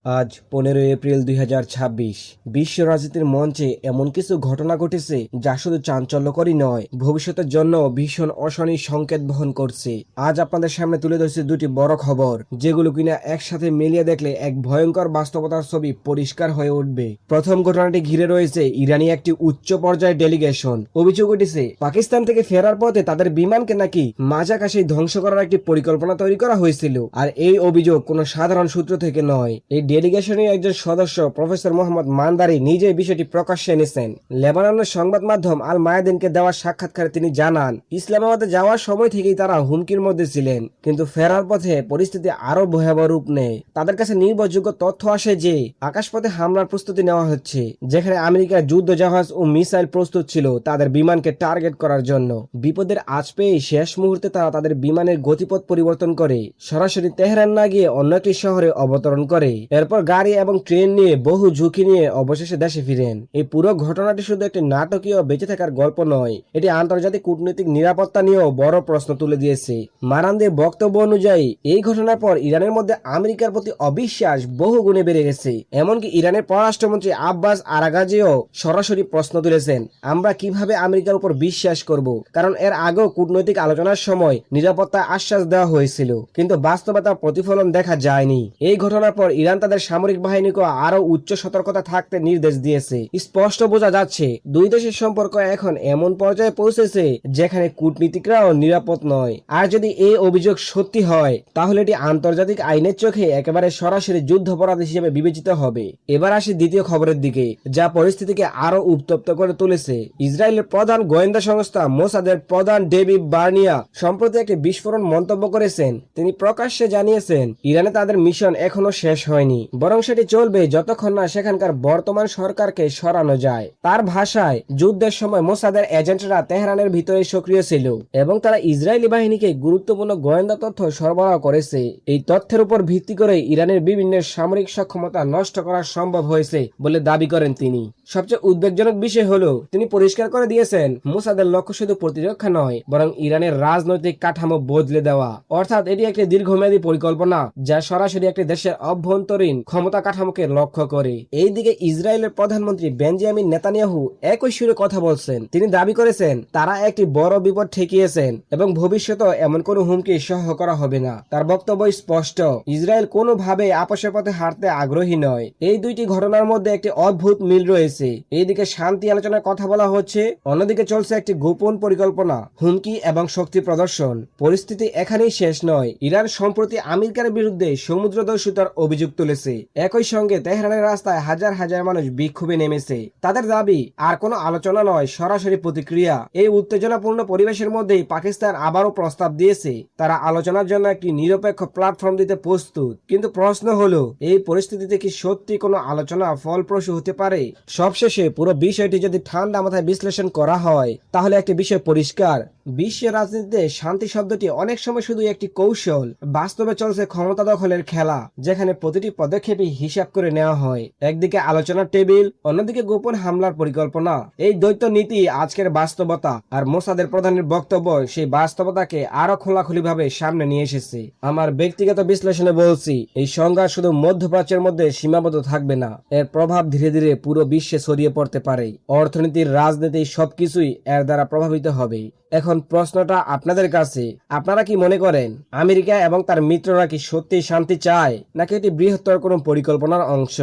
আজ 15 এপ্রিল 2026। বিশ্ব রাজনীতির মঞ্চে এমন কিছু ঘটনা ঘটেছে যা শুধু চাঞ্চল্যকরই নয়, ভবিষ্যতের জন্য ভীষণ অশনি সংকেত বহন করছে। আজ আপনাদের সামনে তুলে ধরছি দুটি বড় খবর, যেগুলো কিনা একসাথে মিলিয়ে দেখলে এক ভয়ঙ্কর বাস্তবতার ছবি পরিষ্কার হয়ে উঠবে। প্রথম ঘটনাটি ঘিরে রয়েছে ইরানি একটি উচ্চ পর্যায়ের ডেলিগেশন। অভিযোগ উঠেছে পাকিস্তান থেকে ফেরার পথে তাদের বিমানকে নাকি মাঝ আকাশে ধ্বংস করার একটি পরিকল্পনা তৈরি করা হয়েছিল। আর এই অভিযোগ কোনো সাধারণ সূত্র থেকে নয়। এই ডেলিগেশনের একজন সদস্য প্রফেসর মোহাম্মদ মানদারি নিজে বিষয়টি প্রকাশ্যে এনেছেন। লেবাননের সংবাদ মাধ্যম আল মায়াদিনকে দেওয়া সাক্ষাৎকারে তিনি জানান, ইসলামাবাদে যাওয়ার সময় থেকেই তারা হুমকির মধ্যে ছিলেন, কিন্তু ফেরার পথে পরিস্থিতি আরো ভয়াবহ রূপ নেয়। তাদের কাছে নির্ভরযোগ্য তথ্য আসে যে আকাশপথে হামলার প্রস্তুতি নেওয়া হচ্ছে, যেখানে আমেরিকার যুদ্ধ জাহাজ ও মিসাইল প্রস্তুত ছিল তাদের বিমানকে টার্গেট করার জন্য। বিপদের আঁচ পেয়ে শেষ মুহূর্তে তারা তাদের বিমানের গতিপথ পরিবর্তন করে সরাসরি তেহরান না গিয়ে অন্য একটি শহরে অবতরণ করে। এরপর গাড়ি এবং ট্রেন নিয়ে বহু ঝুঁকি নিয়ে অবশেষে দেশে ফিরেন। এই পুরো ঘটনাটি শুধু একটি নাটকীয় বেঁচে থাকার গল্প নয়, এটি আন্তর্জাতিক কূটনৈতিক নিরাপত্তা নিয়েও বড় প্রশ্ন তুলে দিয়েছে। মারানদের বক্তব্য অনুযায়ী এই ঘটনার পর ইরানের মধ্যে আমেরিকার প্রতি অবিশ্বাস বহু গুণে বেড়ে গেছে। এমনকি ইরানের পররাষ্ট্রমন্ত্রী আব্বাস আরাগাজিও সরাসরি প্রশ্ন তুলেছেন, আমরা কিভাবে আমেরিকার উপর বিশ্বাস করব? কারণ এর আগেও কূটনৈতিক আলোচনার সময় নিরাপত্তা আশ্বাস দেওয়া হয়েছিল, কিন্তু বাস্তবতার প্রতিফলন দেখা যায়নি। এই ঘটনার পর ইরান তাদের সামরিক বাহিনীকে আরো উচ্চ সতর্কতা থাকতে নির্দেশ দিয়েছে। স্পষ্ট বোঝা যাচ্ছে দুই দেশের সম্পর্ক এখন এমন পর্যায়ে পৌঁছেছে যেখানে কূটনীতিকরাও নিরাপদ নয়। আর যদি এই অভিযোগ সত্যি হয়, তাহলে এটি আন্তর্জাতিক আইনের চোখে একেবারে সরাসরি যুদ্ধাপরাধ হিসেবে বিবেচিত হবে। এবার আসি দ্বিতীয় খবরের দিকে, যা পরিস্থিতিকে আরো উত্তপ্ত করে তুলেছে। ইসরায়েলের প্রধান গোয়েন্দা সংস্থা মোসাদের প্রধান ডেভিড বার্নিয়া সম্প্রতি একটি বিস্ফোরণ মন্তব্য করেছেন। তিনি প্রকাশ্যে জানিয়েছেন, ইরানে তাদের মিশন এখনো শেষ হয়নি, বরং সেটি চলবে যতক্ষণ না সেখানকার বর্তমান সরকারকে সরানো যায়। তার ভাষায়, যুদ্ধের সময় মোসাদের এজেন্টরা তেহরানের ভিতরে সক্রিয় ছিল এবং তারা ইসরায়েলি বাহিনীকে গুরুত্বপূর্ণ গোয়েন্দা তথ্য সরবরাহ করেছে। এই তথ্যের উপর ভিত্তি করে ইরানের বিভিন্ন সামরিক সক্ষমতা নষ্ট করা সম্ভব হয়েছে বলে দাবি করেন তিনি। সবচেয়ে উদ্বেগজনক বিষয় হলো, তিনি পরিষ্কার করে দিয়েছেন মোসাদের লক্ষ্য শুধু প্রতিরক্ষা নয়, বরং ইরানের রাজনৈতিক কাঠামো বদলে দেওয়া। অর্থাৎ এটি একটি দীর্ঘমেয়াদী পরিকল্পনা যা সরাসরি একটি দেশের অভ্যন্তরীণ ক্ষমতা কাঠামোকে লক্ষ্য করে। এইদিকে ইসরায়েলের প্রধানমন্ত্রী বেঞ্জামিন নেতানিয়াহু একই সুরে কথা বলছেন। তিনি দাবি করেছেন তারা একটি বড় বিপদ ঠেকিয়েছেন এবং ভবিষ্যতে এমন কোনো হুমকি সহ্য করা হবে না। তার বক্তব্য স্পষ্ট, ইসরায়েল কোনোভাবে আপোষের পথে হাঁটতে আগ্রহী নয়। এই দুইটি ঘটনার মধ্যে একটি অদ্ভুত মিল রয়েছে। এইদিকে শান্তি আলোচনার কথা বলা হচ্ছে, অন্যদিকে চলছে একটি গোপন পরিকল্পনা, হুমকি এবং শক্তি প্রদর্শন। পরিস্থিতি এখানেই শেষ নয়। ইরান সম্প্রতি আমেরিকার বিরুদ্ধে সমুদ্র দস্যুতার অভিযোগ তুলেছে। একই সঙ্গে তেহরানের রাস্তায় হাজার হাজার মানুষ বিক্ষোভে নেমেছে। তাদের দাবি আর কোনো আলোচনা নয়, সরাসরি প্রতিক্রিয়া। এই উত্তেজনাপূর্ণ পরিবেশের মধ্যেই পাকিস্তান আবারও প্রস্তাব দিয়েছে তারা আলোচনার জন্য একটি নিরপেক্ষ প্ল্যাটফর্ম দিতে প্রস্তুত। কিন্তু প্রশ্ন হলো, এই পরিস্থিতিতে কি সত্যি কোনো আলোচনা ফলপ্রসূ হতে পারে? সবশেষে পুরো বিষয়টি যদি ঠান্ডা মাথায় বিশ্লেষণ করা হয়, তাহলে একটি বিষয় পরিষ্কার, বিশ্বের রাজনীতিতে শান্তি শব্দটি অনেক সময় শুধু একটি কৌশল। বাস্তবে চলছে ক্ষমতা দখলের খেলা, যেখানে প্রতিটি পদক্ষেপই হিসাব করে নেওয়া হয়। একদিকে আলোচনার টেবিল, অন্যদিকে গোপন হামলার পরিকল্পনা। এই দ্বৈত নীতি আজকের বাস্তবতা, আর মোসাদের প্রধানের বক্তব্য সেই বাস্তবতাকে আরো খোলাখুলিভাবে সামনে নিয়ে এসেছে। আমার ব্যক্তিগত বিশ্লেষণে বলছি, এই সংঘাত শুধু মধ্যপ্রাচ্যের মধ্যে সীমাবদ্ধ থাকবে না, এর প্রভাব ধীরে ধীরে পুরো বিশ্বে ছড়িয়ে পড়তে পারে। অর্থনীতির, রাজনীতি সবকিছুই এর দ্বারা প্রভাবিত হবে। এখন প্রশ্নটা আপনাদের কাছে, আপনারা কি মনে করেন আমেরিকা এবং তার মিত্ররা কি সত্যি শান্তি চায়, নাকি এটি বৃহত্তর কোনো পরিকল্পনার অংশ?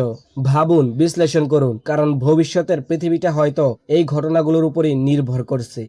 ভাবুন, বিশ্লেষণ করুন, কারণ ভবিষ্যতের পৃথিবীটা হয়তো এই ঘটনাগুলোর উপরই নির্ভর করছে।